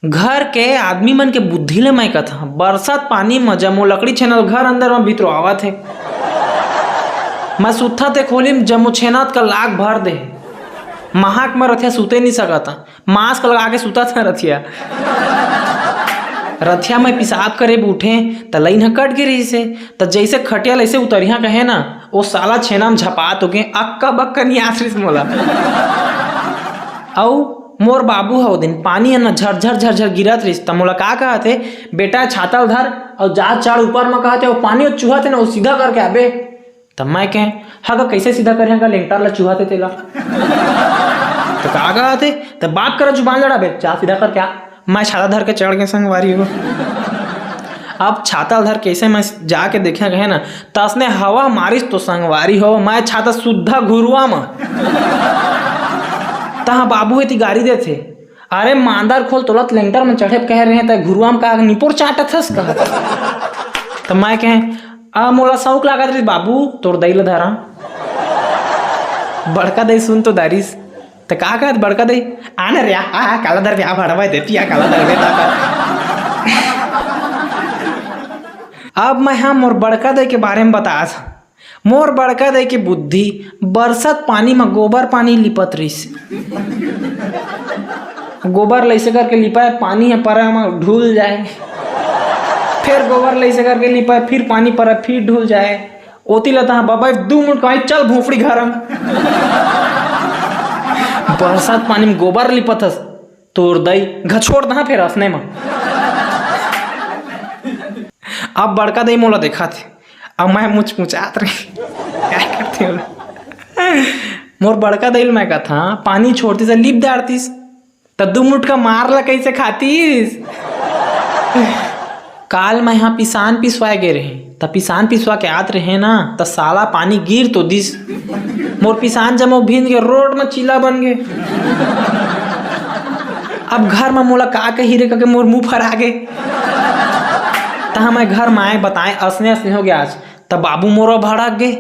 घर के आदमी मन के बुद्धि ले मैं कथा बरसात पानी म जमो लकड़ी छेनल घर अंदर में भीतर आवत है। मैं सुत्था ते खोली जमो छेनात का लाग भर दे महाक में रथिया सुते नहीं सकता मास्क लगा के सुता था रथिया में पिसाब करे उठे त लाइन कट गिरी से त जैसे खटिया ऐसे उतरिया कहे ना वो साला छेना में झपात हो गए अक्का बक्का नहीं आश्रित मोला औ मोर बाबू हो दिन पानी न झरझर झरझर गिरत रही त मोला का कहते बेटा छाता उधर और जा चढ़ ऊपर में कहते वो पानी और चूहा थे ना वो सीधा करके आबे तब मैं कहें हाँ कैसे सीधा करें लेंटर ला चूहा थे तेला तो का कहते तब बात कर जुबान लड़ा बे जा सीधा कर क्या मैं छाता धर के चढ़ गए संगवारी हो। अब छाता धर कैसे मैं जाके देखा कहे ना तसने हवा मारिस तो संगवारी हो मैं छाता शुद्धा घुरुआ में तहाँ बाबू है गाड़ी दे थे अरे मांदार खोल तुरंत लेंटर में चढ़े कह रहे हैं घुरुआ में का निपुर चाटा थस कहा तो मैं कहें मोला शौक लागत रही बाबू तोड़ दई ला धरा बड़का दई सुन तो दारिस तो का कहत बड़का दई आना रे काला दर ब्याह भड़वा देती काला दर अब मैं हाँ मोर बड़का दई के बारे में बता था मोर बड़का दई के बुद्धि बरसात पानी में गोबर पानी लिपत रही गोबर लैसे करके लिपा है पानी है पर ढूल जाए फिर गोबर लैसे करके लिपा है फिर पानी पर फिर ढूल जाए ओती लता हाँ बाबा 2 मिनट कहीं चल भोपड़ी घर बरसात पानी में गोबर लिपत हस तोड़ दई घछोड़ दहा फिर हंसने में। अब बड़का दई मोला देखा थे अब मैं मुचमुचात रही क्या करती हो मोर बड़का दई मैं कथा पानी छोड़ती से लिप दाड़तीस तब 2 मिनट का मार ला कैसे खातीस। काल मैं यहाँ पिसान पिसवाए गए रहे तब पिसान पिसवा के आत रहे ना तो साला पानी गिर तो दिस मोर पिसान जमो भीन के रोड में चीला बन गए। अब घर में मोला का कही रे के मोर मुंह फरा गए तहाँ मैं घर में आए बताए असने असने हो गया आज तब बाबू मोरा भड़क गए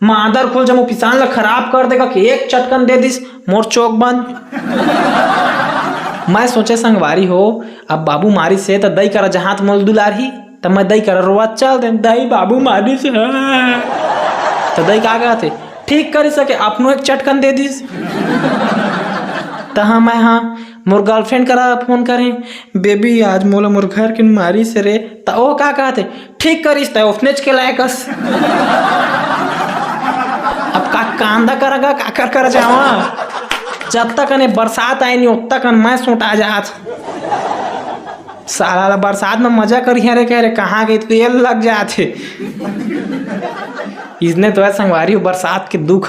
मादर खोल जमो पिसान ला खराब कर देगा कि एक चटकन दे दिस मोर चौक बंद। मैं सोचे संगवारी हो अब बाबू मारी से तो दई करा जहां मोल दुलारी तब मैं दई करा रोआ चल दे दई बाबू मारी से तो दई का कहते ठीक कर सके अपनो एक चटकन दे दिस तहाँ मैं हाँ मोर गर्लफ्रेंड करा फोन करें बेबी आज मोला मोर घर के मारी से रे तो वो का कहते ठीक करिस तो ओफनेच के लायकस अब का कांदा करेगा का कर जावा जब तक बरसात आई नहीं उब तक मैं सोटा जात साला बरसात में मजा करी रे कह रहे कहाँ गई तेल लग जाते इसने तो संगवारी बरसात के दुख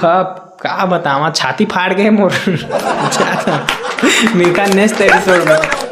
का बतावा छाती फाड़ गए मोर मिलका नेक्स्ट एपिसोड में।